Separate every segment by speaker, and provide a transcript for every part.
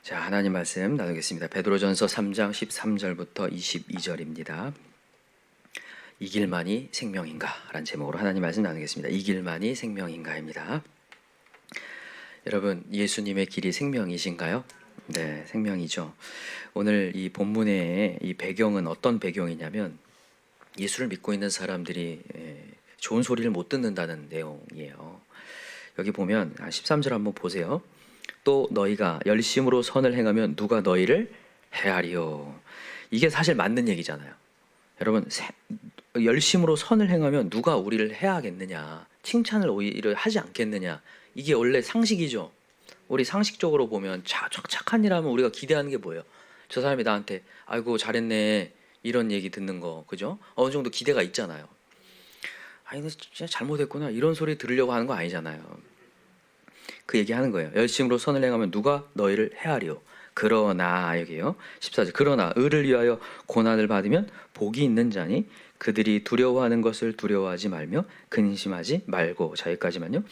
Speaker 1: 자, 하나님 말씀 나누겠습니다. 베드로전서 3장 13절부터 22절입니다. 이 길만이 생명인가? 라는 제목으로 하나님 말씀 나누겠습니다. 이 길만이 생명인가입니다. 여러분, 예수님의 길이 생명이신가요? 네, 생명이죠. 오늘 이 본문의 이 배경은 어떤 배경이냐면 예수를 믿고 있는 사람들이 좋은 소리를 못 듣는다는 내용이에요. 여기 보면 13절 한번 보세요. 또 너희가 열심으로 선을 행하면 누가 너희를 해하리요. 이게 사실 맞는 얘기잖아요. 여러분, 열심으로 선을 행하면 누가 우리를 해하겠느냐, 칭찬을 오히려 하지 않겠느냐, 이게 원래 상식이죠. 우리 상식적으로 보면 착한 일 하면 우리가 기대하는 게 뭐예요? 저 사람이 나한테 아이고 잘했네 이런 얘기 듣는 거, 그죠? 어느 정도 기대가 있잖아요. 아니 너 진짜 잘못했구나 이런 소리 들으려고 하는 거 아니잖아요. 그 얘기하는 거예요. 열심으로 선을 행하면 누가 너희를 해하리요. 그러나, 여기요 14절, 그러나 의를 위하여 고난을 받으면 복이 있는 자니 그들이 두려워하는 것을 두려워하지 말며 근심하지 말고. 자, 여기까지만요.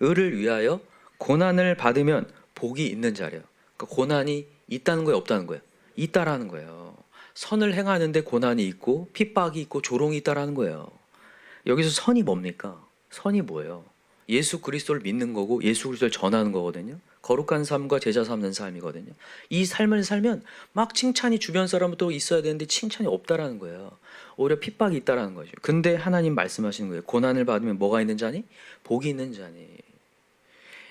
Speaker 1: 의를 위하여 고난을 받으면 복이 있는 자래요. 그러니까 고난이 있다는 거예요, 없다는 거예요? 있다라는 거예요. 선을 행하는데 고난이 있고 핍박이 있고 조롱이 있다라는 거예요. 여기서 선이 뭡니까? 선이 뭐예요? 예수 그리스도를 믿는 거고 예수 그리스도를 전하는 거거든요. 거룩한 삶과 제자 삼는 삶이거든요. 이 삶을 살면 막 칭찬이 주변 사람부터 있어야 되는데 칭찬이 없다라는 거예요. 오히려 핍박이 있다라는 거죠. 근데 하나님 말씀하시는 거예요. 고난을 받으면 뭐가 있는 자니? 복이 있는 자니.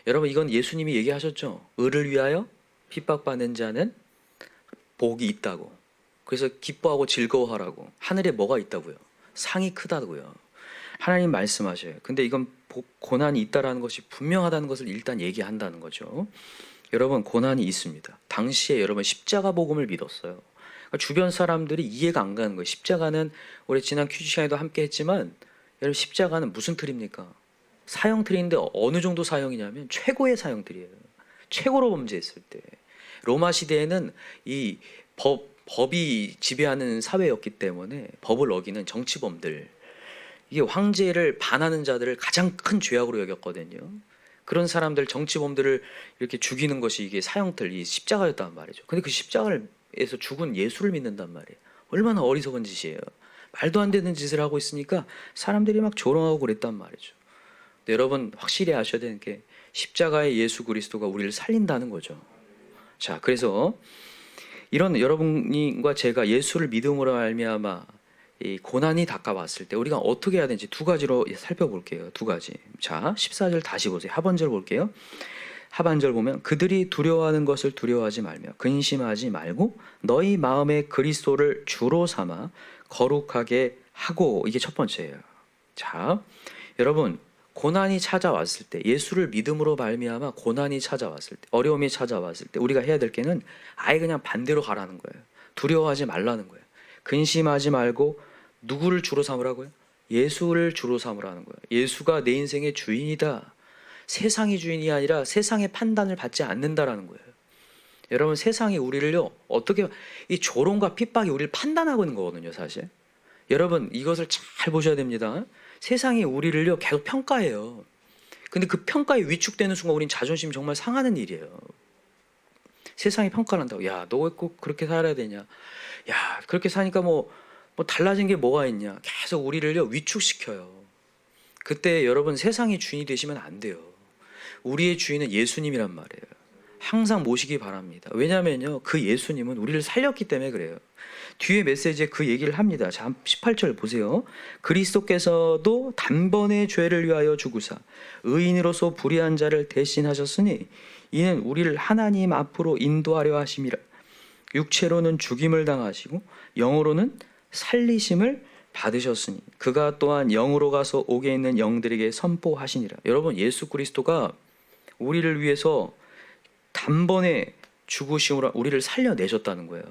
Speaker 1: 여러분, 이건 예수님이 얘기하셨죠. 의를 위하여 핍박받는 자는 복이 있다고. 그래서 기뻐하고 즐거워하라고. 하늘에 뭐가 있다고요? 상이 크다고요. 하나님 말씀하셔요. 근데 이건 고난이 있다라는 것이 분명하다는 것을 일단 얘기한다는 거죠. 여러분, 고난이 있습니다. 당시에 여러분 십자가 복음을 믿었어요. 그러니까 주변 사람들이 이해가 안 가는 거예요. 십자가는 우리 지난 퀴즈 시간에도 함께 했지만 여러분, 십자가는 무슨 틀입니까? 사형틀인데 어느 정도 사형이냐면 최고의 사형틀이에요. 최고로 범죄했을 때. 로마 시대에는 이 법이 지배하는 사회였기 때문에 법을 어기는 정치범들, 이게 황제를 반하는 자들을 가장 큰 죄악으로 여겼거든요. 그런 사람들, 정치범들을 이렇게 죽이는 것이 이게 사형틀, 이 십자가였단 말이죠. 근데 그 십자가에서 죽은 예수를 믿는단 말이에요. 얼마나 어리석은 짓이에요. 말도 안 되는 짓을 하고 있으니까 사람들이 막 조롱하고 그랬단 말이죠. 근데 여러분, 확실히 아셔야 되는 게 십자가의 예수 그리스도가 우리를 살린다는 거죠. 자, 그래서 이런 여러분과 제가 예수를 믿음으로 말미암아 이 고난이 닥쳐왔을 때 우리가 어떻게 해야 되는지 두 가지로 살펴볼게요. 두 가지. 자, 14절 다시 보세요. 하반절 볼게요. 하반절 보면 그들이 두려워하는 것을 두려워하지 말며 근심하지 말고 너희 마음에 그리스도를 주로 삼아 거룩하게 하고. 이게 첫 번째예요. 자, 여러분, 고난이 찾아왔을 때, 예수를 믿음으로 말미암아 고난이 찾아왔을 때, 어려움이 찾아왔을 때 우리가 해야 될 게는 아예 그냥 반대로 가라는 거예요. 두려워하지 말라는 거예요. 근심하지 말고 누구를 주로 삼으라고요? 예수를 주로 삼으라는 거예요. 예수가 내 인생의 주인이다. 세상이 주인이 아니라 세상의 판단을 받지 않는다라는 거예요. 여러분, 세상이 우리를요, 어떻게, 이 조롱과 핍박이 우리를 판단하고 있는 거거든요, 사실. 여러분, 이것을 잘 보셔야 됩니다. 세상이 우리를요, 계속 평가해요. 근데 그 평가에 위축되는 순간 우린 자존심이 정말 상하는 일이에요. 세상이 평가를 한다고. 야, 너 왜 꼭 그렇게 살아야 되냐? 야, 그렇게 사니까 뭐 달라진 게 뭐가 있냐? 계속 우리를요, 위축시켜요. 그때 여러분, 세상이 주인이 되시면 안 돼요. 우리의 주인은 예수님이란 말이에요. 항상 모시기 바랍니다. 왜냐면요, 그 예수님은 우리를 살렸기 때문에 그래요. 뒤에 메시지에 그 얘기를 합니다. 자, 18절 보세요. 그리스도께서도 단번에 죄를 위하여 죽으사 의인으로서 불의한 자를 대신하셨으니 이는 우리를 하나님 앞으로 인도하려 하심이라. 육체로는 죽임을 당하시고 영으로는 살리심을 받으셨으니 그가 또한 영으로 가서 옥에 있는 영들에게 선포하시니라. 여러분, 예수 그리스도가 우리를 위해서 단번에 죽으심으로 우리를 살려내셨다는 거예요.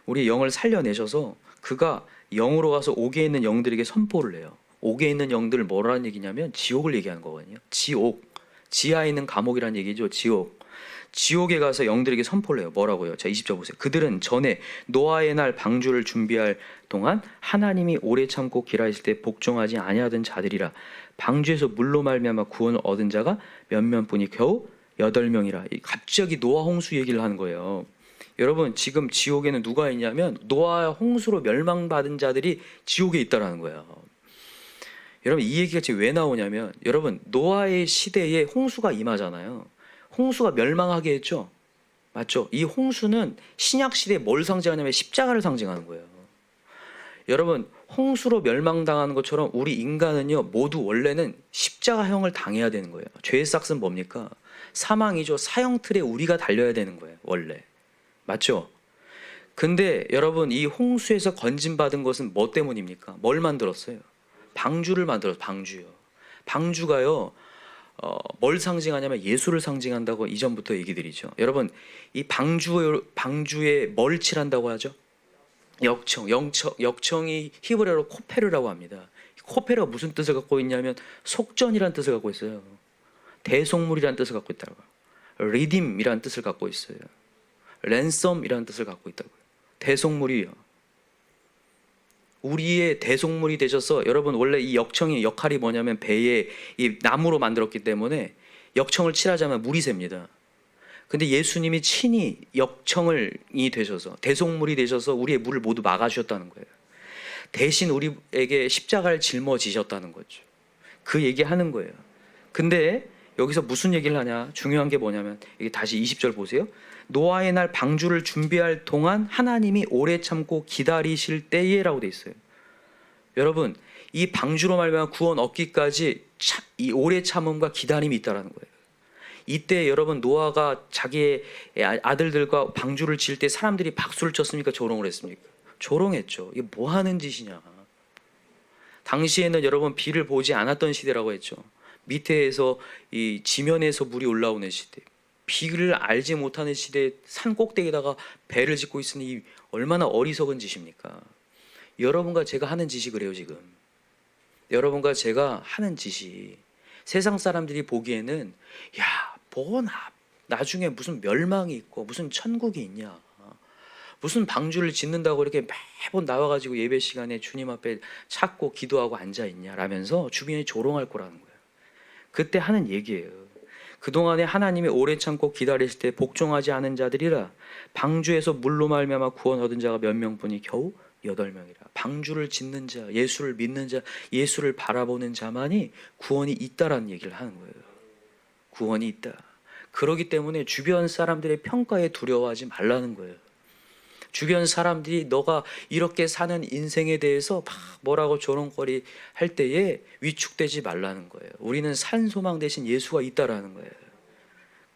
Speaker 1: 우리 영을 살려내셔서 그가 영으로 가서 옥에 있는 영들에게 선포를 해요. 옥에 있는 영들을 뭐라는 얘기냐면 지옥을 얘기하는 거거든요. 지옥, 지하에 있는 감옥이라는 얘기죠. 지옥에 가서 영들에게 선포를 해요. 뭐라고요? 자, 20절 보세요. 그들은 전에 노아의 날 방주를 준비할 동안 하나님이 오래 참고 기다리실 때 복종하지 아니하던 자들이라. 방주에서 물로 말미암아 구원을 얻은 자가 몇몇뿐이 겨우 8명이라. 갑자기 노아 홍수 얘기를 하는 거예요. 여러분, 지금 지옥에는 누가 있냐면 노아 홍수로 멸망받은 자들이 지옥에 있다라는 거예요. 여러분, 이 얘기가 지금 왜 나오냐면, 여러분, 노아의 시대에 홍수가 임하잖아요. 홍수가 멸망하게 했죠. 맞죠? 이 홍수는 신약 시대에 뭘 상징하냐면 십자가를 상징하는 거예요. 여러분, 홍수로 멸망당하는 것처럼 우리 인간은요, 모두 원래는 십자가형을 당해야 되는 거예요. 죄의 삭은 뭡니까? 사망이죠. 사형틀에 우리가 달려야 되는 거예요, 원래. 맞죠? 근데 여러분, 이 홍수에서 건진받은 것은 뭐 때문입니까? 뭘 만들었어요? 방주를 만들었어요. 방주요. 방주가요, 뭘 상징하냐면 예수를 상징한다고 이전부터 얘기 드리죠. 여러분, 이 방주에 뭘 칠한다고 하죠? 역청이 히브리어로 코페르라고 합니다. 코페르가 무슨 뜻을 갖고 있냐면 속전이라는 뜻을 갖고 있어요. 대속물이라는 뜻을 갖고 있다고요. 리딤이라는 뜻을 갖고 있어요. 랜섬이라는 뜻을 갖고 있다고요. 대속물이요. 우리의 대속물이 되셔서, 여러분, 원래 이 역청의 역할이 뭐냐면 배에 이 나무로 만들었기 때문에 역청을 칠하자면 물이 셉니다. 근데 예수님이 친히 역청이 되셔서, 대속물이 되셔서 우리의 물을 모두 막아주셨다는 거예요. 대신 우리에게 십자가를 짊어지셨다는 거죠. 그 얘기하는 거예요. 근데 여기서 무슨 얘기를 하냐? 중요한 게 뭐냐면, 이게 다시 20절 보세요. 노아의 날 방주를 준비할 동안 하나님이 오래 참고 기다리실 때에라고 돼 있어요. 여러분, 이 방주로 말미암아 구원 얻기까지 이 오래 참음과 기다림이 있다라는 거예요. 이때 여러분, 노아가 자기의 아들들과 방주를 지을 때 사람들이 박수를 쳤습니까? 조롱을 했습니까? 조롱했죠. 이게 뭐 하는 짓이냐. 당시에는 여러분, 비를 보지 않았던 시대라고 했죠. 밑에서 이 지면에서 물이 올라오는 시대, 비를 알지 못하는 시대에 산 꼭대기에다가 배를 짓고 있으니 얼마나 어리석은 짓입니까? 여러분과 제가 하는 짓이 그래요. 지금 여러분과 제가 하는 짓이 세상 사람들이 보기에는, 야, 뭐 나중에 무슨 멸망이 있고 무슨 천국이 있냐, 무슨 방주를 짓는다고 이렇게 매번 나와가지고 예배 시간에 주님 앞에 찾고 기도하고 앉아있냐 라면서 주변이 조롱할 거라는 거예요. 그때 하는 얘기예요. 그동안에 하나님이 오래 참고 기다리실 때 복종하지 않은 자들이라 방주에서 물로 말미암아 구원 얻은 자가 몇 명뿐이 겨우 8명이라. 방주를 짓는 자, 예수를 믿는 자, 예수를 바라보는 자만이 구원이 있다라는 얘기를 하는 거예요. 구원이 있다. 그렇기 때문에 주변 사람들의 평가에 두려워하지 말라는 거예요. 주변 사람들이 너가 이렇게 사는 인생에 대해서 막 뭐라고 조롱거리 할 때에 위축되지 말라는 거예요. 우리는 산 소망 대신 예수가 있다라는 거예요.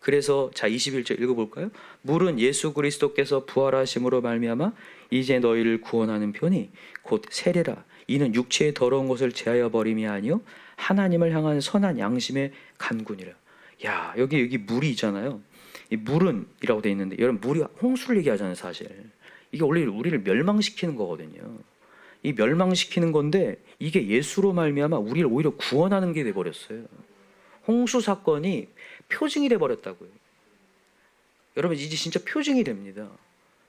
Speaker 1: 그래서 자, 21절 읽어볼까요? 물은 예수 그리스도께서 부활하심으로 말미암아 이제 너희를 구원하는 편이 곧 세례라. 이는 육체의 더러운 것을 제하여 버림이 아니요 하나님을 향한 선한 양심의 간군이라. 야, 여기 물이 있잖아요. 이 물은 이라고 돼 있는데, 여러분, 물이 홍수를 얘기하잖아요. 사실 이게 원래 우리를 멸망시키는 거거든요. 이 멸망시키는 건데 이게 예수로 말미암아 우리를 오히려 구원하는 게 돼버렸어요. 홍수 사건이 표징이 돼버렸다고요. 여러분, 이제 진짜 표징이 됩니다.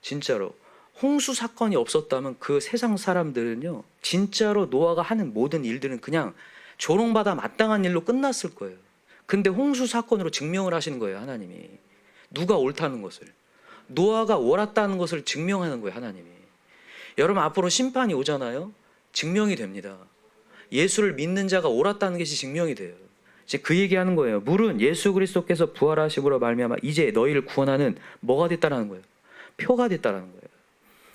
Speaker 1: 진짜로 홍수 사건이 없었다면 그 세상 사람들은요, 진짜로 노아가 하는 모든 일들은 그냥 조롱받아 마땅한 일로 끝났을 거예요. 근데 홍수 사건으로 증명을 하시는 거예요. 하나님이 누가 옳다는 것을, 노아가 옳았다는 것을 증명하는 거예요. 하나님이. 여러분, 앞으로 심판이 오잖아요. 증명이 됩니다. 예수를 믿는 자가 옳았다는 것이 증명이 돼요. 이제 그 얘기하는 거예요. 물은 예수 그리스도께서 부활하심으로 말미암아 이제 너희를 구원하는 뭐가 됐다라는 거예요. 표가 됐다라는 거예요.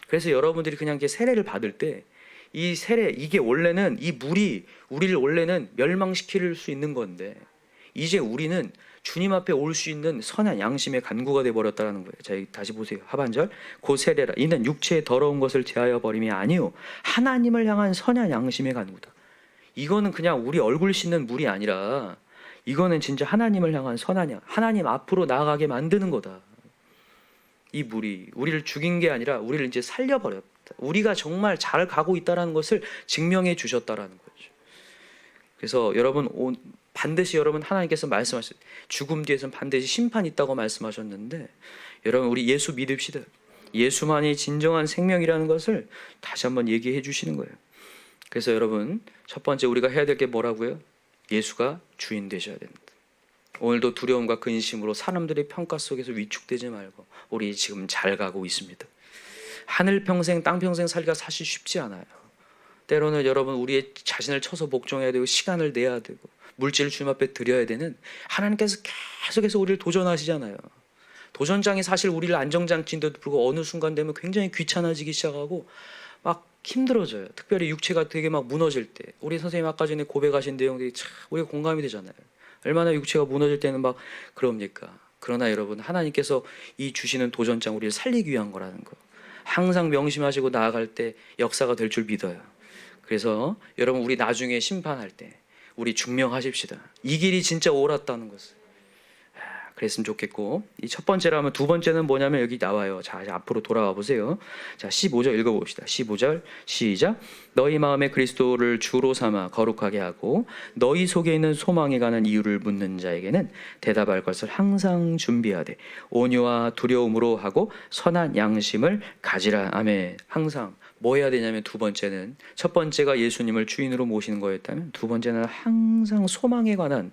Speaker 1: 그래서 여러분들이 그냥 이렇게 세례를 받을 때 이 세례, 이게 원래는 이 물이 우리를 원래는 멸망시킬 수 있는 건데 이제 우리는 주님 앞에 올 수 있는 선한 양심의 간구가 되어버렸다는 거예요. 자, 다시 보세요. 하반절. 곧 세례라. 이는 육체의 더러운 것을 제하여 버림이 아니요 하나님을 향한 선한 양심의 간구다. 이거는 그냥 우리 얼굴 씻는 물이 아니라 이거는 진짜 하나님을 향한 선한 양, 하나님 앞으로 나아가게 만드는 거다. 이 물이 우리를 죽인 게 아니라 우리를 이제 살려버렸다. 우리가 정말 잘 가고 있다는 것을 증명해 주셨다라는 거죠. 그래서 여러분, 반드시 여러분, 하나님께서 말씀하셨어요. 죽음 뒤에서는 반드시 심판이 있다고 말씀하셨는데, 여러분, 우리 예수 믿읍시다. 예수만이 진정한 생명이라는 것을 다시 한번 얘기해 주시는 거예요. 그래서 여러분, 첫 번째 우리가 해야 될 게 뭐라고요? 예수가 주인 되셔야 됩니다. 오늘도 두려움과 근심으로 사람들의 평가 속에서 위축되지 말고 우리 지금 잘 가고 있습니다. 하늘 평생 땅 평생 살기가 사실 쉽지 않아요. 때로는 여러분 우리의 자신을 쳐서 복종해야 되고 시간을 내야 되고 물질을 주님 앞에 드려야 되는, 하나님께서 계속해서 우리를 도전하시잖아요. 도전장이 사실 우리를 안정장치인데도 불구하고 어느 순간 되면 굉장히 귀찮아지기 시작하고 막 힘들어져요. 특별히 육체가 되게 막 무너질 때. 우리 선생님 아까 전에 고백하신 내용들이 참 우리가 공감이 되잖아요. 얼마나 육체가 무너질 때는 막 그럽니까? 그러나 여러분, 하나님께서 이 주시는 도전장 우리를 살리기 위한 거라는 거 항상 명심하시고 나아갈 때 역사가 될 줄 믿어요. 그래서 여러분, 우리 나중에 심판할 때 우리 증명하십시다. 이 길이 진짜 옳았다는 것을. 그랬으면 좋겠고, 이 첫 번째라면 두 번째는 뭐냐면 여기 나와요. 자, 앞으로 돌아와 보세요. 자, 15절 읽어봅시다. 15절 시작. 너희 마음에 그리스도를 주로 삼아 거룩하게 하고 너희 속에 있는 소망에 관한 이유를 묻는 자에게는 대답할 것을 항상 준비하되 온유와 두려움으로 하고 선한 양심을 가지라. 아멘. 항상 뭐 해야 되냐면, 두 번째는, 첫 번째가 예수님을 주인으로 모시는 거였다면 두 번째는 항상 소망에 관한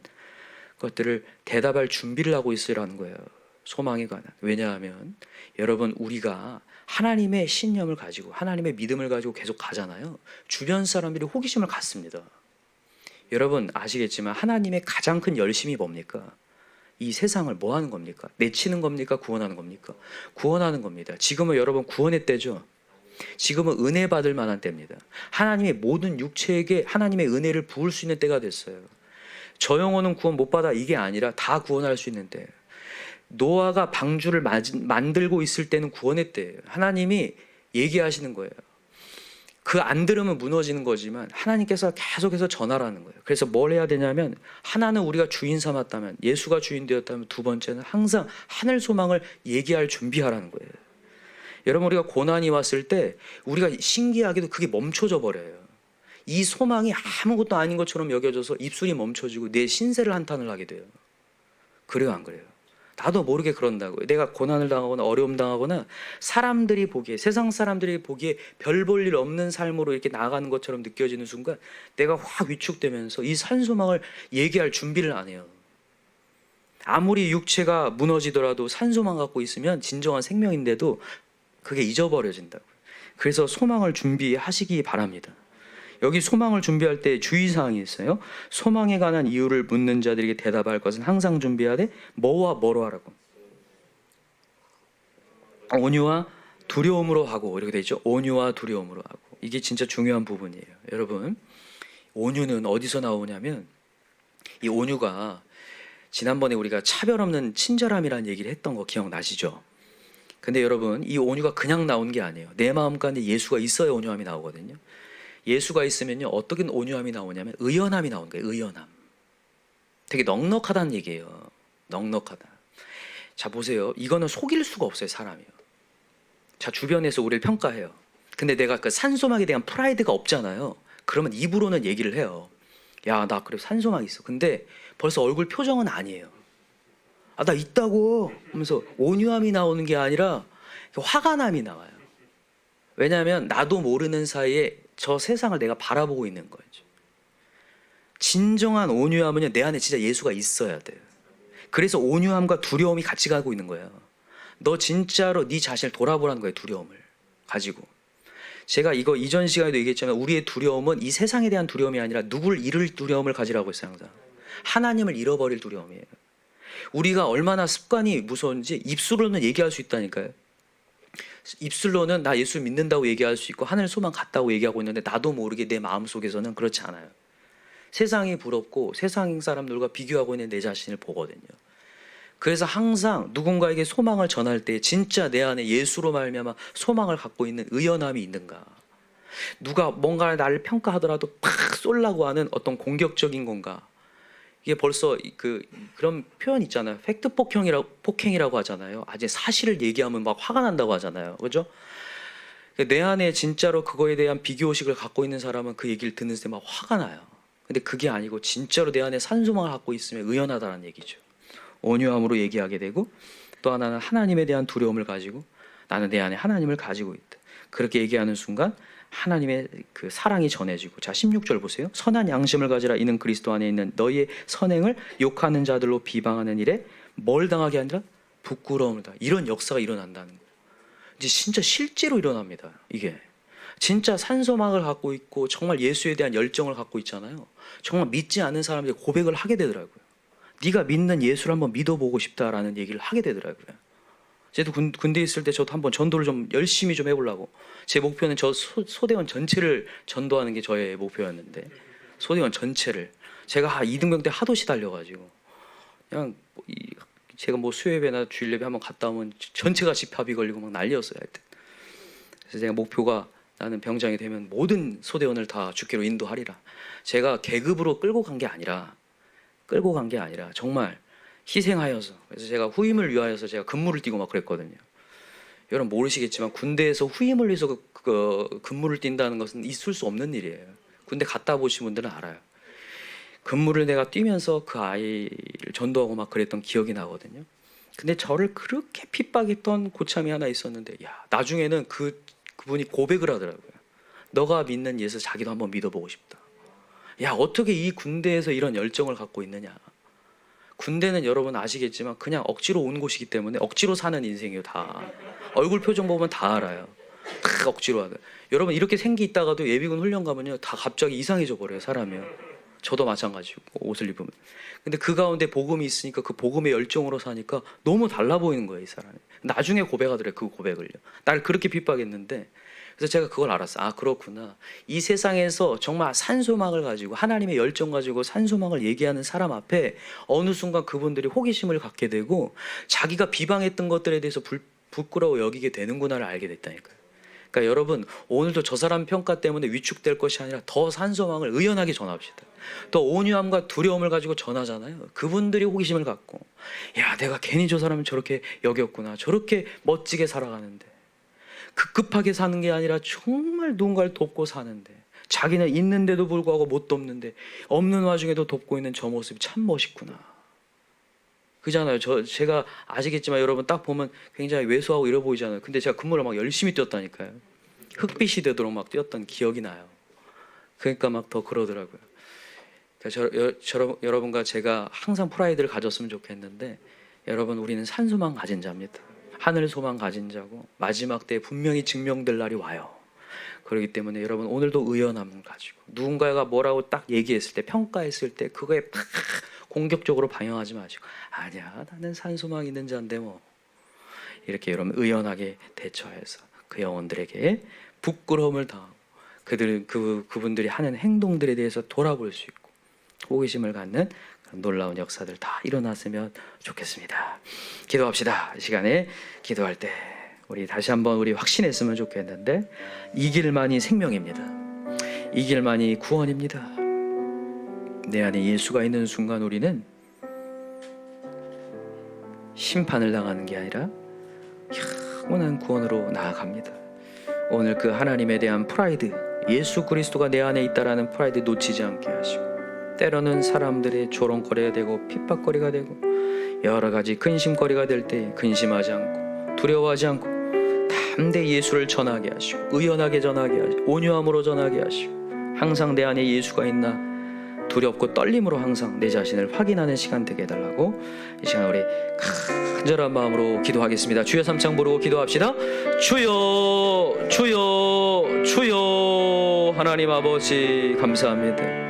Speaker 1: 것들을 대답할 준비를 하고 있으라는 거예요. 소망에 관한. 왜냐하면 여러분, 우리가 하나님의 신념을 가지고 하나님의 믿음을 가지고 계속 가잖아요. 주변 사람들이 호기심을 갖습니다. 여러분 아시겠지만 하나님의 가장 큰 열심이 뭡니까? 이 세상을 뭐 하는 겁니까? 내치는 겁니까? 구원하는 겁니까? 구원하는 겁니다. 지금은 여러분 구원의 때죠. 지금은 은혜 받을 만한 때입니다. 하나님의 모든 육체에게 하나님의 은혜를 부을 수 있는 때가 됐어요. 저 영혼은 구원 못 받아 이게 아니라 다 구원할 수 있는 때예요. 노아가 방주를 만들고 있을 때는 구원의 때예요. 하나님이 얘기하시는 거예요. 그 안 들으면 무너지는 거지만 하나님께서 계속해서 전하라는 거예요. 그래서 뭘 해야 되냐면, 하나는 우리가 주인 삼았다면, 예수가 주인 되었다면, 두 번째는 항상 하늘 소망을 얘기할 준비하라는 거예요. 여러분, 우리가 고난이 왔을 때 우리가 신기하게도 그게 멈춰져 버려요. 이 소망이 아무것도 아닌 것처럼 여겨져서 입술이 멈춰지고 내 신세를 한탄을 하게 돼요. 그래요, 안 그래요? 나도 모르게 그런다고요. 내가 고난을 당하거나 어려움 당하거나 사람들이 보기에, 세상 사람들이 보기에 별 볼 일 없는 삶으로 이렇게 나아가는 것처럼 느껴지는 순간 내가 확 위축되면서 이 산소망을 얘기할 준비를 안 해요. 아무리 육체가 무너지더라도 산소망 갖고 있으면 진정한 생명인데도 그게 잊어버려진다고요. 그래서 소망을 준비하시기 바랍니다. 여기 소망을 준비할 때 주의사항이 있어요. 소망에 관한 이유를 묻는 자들에게 대답할 것은 항상 준비하되 뭐와 뭐로 하라고? 온유와 두려움으로 하고, 이렇게 되죠. 온유와 두려움으로 하고. 이게 진짜 중요한 부분이에요. 여러분, 온유는 어디서 나오냐면, 이 온유가 지난번에 우리가 차별 없는 친절함이라는 얘기를 했던 거 기억나시죠? 근데 여러분, 이 온유가 그냥 나온 게 아니에요. 내 마음 가운데 예수가 있어야 온유함이 나오거든요. 예수가 있으면요, 어떻게 온유함이 나오냐면 의연함이 나오는 거예요. 의연함. 되게 넉넉하다는 얘기예요. 넉넉하다. 자, 보세요. 이거는 속일 수가 없어요, 사람이요. 자, 주변에서 우리를 평가해요. 근데 내가 그 산소망에 대한 프라이드가 없잖아요. 그러면 입으로는 얘기를 해요. 야, 나 그래 산소망 있어. 근데 벌써 얼굴 표정은 아니에요. 아, 나 있다고 하면서 온유함이 나오는 게 아니라 화가 남이 나와요. 왜냐하면 나도 모르는 사이에 저 세상을 내가 바라보고 있는 거죠. 진정한 온유함은요, 내 안에 진짜 예수가 있어야 돼요. 그래서 온유함과 두려움이 같이 가고 있는 거예요. 너 진짜로 네 자신을 돌아보라는 거예요. 두려움을 가지고. 제가 이거 이전 시간에도 얘기했지만, 우리의 두려움은 이 세상에 대한 두려움이 아니라 누굴 잃을 두려움을 가지라고 했어요. 항상 하나님을 잃어버릴 두려움이에요. 우리가 얼마나 습관이 무서운지 입술로는 얘기할 수 있다니까요. 입술로는 나 예수 믿는다고 얘기할 수 있고 하늘 소망 같다고 얘기하고 있는데, 나도 모르게 내 마음속에서는 그렇지 않아요. 세상이 부럽고 세상 사람들과 비교하고 있는 내 자신을 보거든요. 그래서 항상 누군가에게 소망을 전할 때 진짜 내 안에 예수로 말미암아 소망을 갖고 있는 의연함이 있는가. 누가 뭔가 나를 평가하더라도 팍 쏠라고 하는 어떤 공격적인 건가. 이게 벌써 그런 표현 있잖아요. 팩트 폭행이라고 하잖아요. 아직 사실을 얘기하면 막 화가 난다고 하잖아요. 그죠? 내 안에 진짜로 그거에 대한 비교의식을 갖고 있는 사람은 그 얘기를 듣는 데 막 화가 나요. 근데 그게 아니고 진짜로 내 안에 산소망을 갖고 있으면 의연하다는 얘기죠. 온유함으로 얘기하게 되고, 또 하나는 하나님에 대한 두려움을 가지고 나는 내 안에 하나님을 가지고 있다. 그렇게 얘기하는 순간 하나님의 그 사랑이 전해지고, 자 16절 보세요. 선한 양심을 가지라. 이는 그리스도 안에 있는 너희의 선행을 욕하는 자들로 비방하는 일에 뭘 당하게 아니라 부끄러움을 당. 이런 역사가 일어난다는 거예요. 이제 진짜 실제로 일어납니다. 이게 진짜 산소망을 갖고 있고 정말 예수에 대한 열정을 갖고 있잖아요. 정말 믿지 않는 사람들이 고백을 하게 되더라고요. 네가 믿는 예수를 한번 믿어보고 싶다라는 얘기를 하게 되더라고요. 저도 군대에 있을 때 저도 한번 전도를 좀 열심히 좀 해보려고, 제 목표는 저 소대원 전체를 전도하는 게 저의 목표였는데, 소대원 전체를 제가 2등병 때 하도 시달려가지고 그냥 제가 뭐 수요예배나 주일예배 한번 갔다 오면 전체가 집합이 걸리고 막 난리였어요 하여튼. 그래서 제가 목표가 나는 병장이 되면 모든 소대원을 다 주께로 인도하리라. 제가 계급으로 끌고 간 게 아니라 정말 희생하여서, 그래서 제가 후임을 위하여서 제가 근무를 뛰고 막 그랬거든요. 여러분 모르시겠지만 군대에서 후임을 위해서 근무를 뛴다는 것은 있을 수 없는 일이에요. 군대 갔다 보신 분들은 알아요. 근무를 내가 뛰면서 그 아이를 전도하고 막 그랬던 기억이 나거든요. 근데 저를 그렇게 핍박했던 고참이 하나 있었는데, 야, 나중에는 그분이 고백을 하더라고요. 너가 믿는 예수 자기도 한번 믿어보고 싶다. 야, 어떻게 이 군대에서 이런 열정을 갖고 있느냐. 군대는 여러분 아시겠지만 그냥 억지로 온 곳이기 때문에 억지로 사는 인생이에요. 다 얼굴 표정 보면 다 알아요. 다 억지로 하는. 여러분 이렇게 생기 있다가도 예비군 훈련 가면요 다 갑자기 이상해져 버려요. 사람이요. 저도 마찬가지고 옷을 입으면. 근데 그 가운데 복음이 있으니까 그 복음의 열정으로 사니까 너무 달라 보이는 거예요, 이 사람이. 나중에 고백하더래요. 그 고백을요. 나를 그렇게 핍박했는데, 그래서 제가 그걸 알았어. 아, 그렇구나. 이 세상에서 정말 산소망을 가지고 하나님의 열정 가지고 산소망을 얘기하는 사람 앞에 어느 순간 그분들이 호기심을 갖게 되고 자기가 비방했던 것들에 대해서 부끄러워 여기게 되는구나를 알게 됐다니까요. 그러니까 여러분 오늘도 저 사람 평가 때문에 위축될 것이 아니라 더 산소망을 의연하게 전합시다. 더 온유함과 두려움을 가지고 전하잖아요. 그분들이 호기심을 갖고, 야, 내가 괜히 저 사람을 저렇게 여겼구나. 저렇게 멋지게 살아가는데, 급급하게 사는 게 아니라 정말 누군가를 돕고 사는데, 자기는 있는데도 불구하고 못 돕는데 없는 와중에도 돕고 있는 저 모습이 참 멋있구나. 그잖아요. 제가 아시겠지만 여러분 딱 보면 굉장히 왜소하고 이러 보이잖아요. 근데 제가 근무를 막 열심히 뛰었다니까요. 흑빛이 되도록 막 뛰었던 기억이 나요. 그러니까 막 더 그러더라고요. 그러니까 여러분과 제가 항상 프라이드를 가졌으면 좋겠는데, 여러분 우리는 산소망 가진 자입니다. 하늘 소망 가진 자고 마지막 때에 분명히 증명될 날이 와요. 그렇기 때문에 여러분 오늘도 의연함을 가지고 누군가가 뭐라고 딱 얘기했을 때, 평가했을 때 그거에 팍 공격적으로 방향하지 마시고, 아니야 나는 산소망 있는 자인데 뭐, 이렇게 여러분 의연하게 대처해서 그 영혼들에게 부끄러움을 당하고 그분들이 하는 행동들에 대해서 돌아볼 수 있고 호기심을 갖는 놀라운 역사들 다 일어났으면 좋겠습니다. 기도합시다. 이 시간에 기도할 때 우리 다시 한번 우리 확신했으면 좋겠는데, 이 길만이 생명입니다. 이 길만이 구원입니다. 내 안에 예수가 있는 순간 우리는 심판을 당하는 게 아니라 영원한 구원으로 나아갑니다. 오늘 그 하나님에 대한 프라이드, 예수 그리스도가 내 안에 있다라는 프라이드 놓치지 않게 하시고, 때로는 사람들의 조롱거리가 되고 핍박거리가 되고 여러 가지 근심거리가 될 때 근심하지 않고 두려워하지 않고 담대히 예수를 전하게 하시고, 의연하게 전하게 하시고, 온유함으로 전하게 하시고, 항상 내 안에 예수가 있나 두렵고 떨림으로 항상 내 자신을 확인하는 시간 되게 해달라고 이 시간 우리 간절한 마음으로 기도하겠습니다. 주여 삼창 부르고 기도합시다. 주여 주여 주여. 하나님 아버지 감사합니다.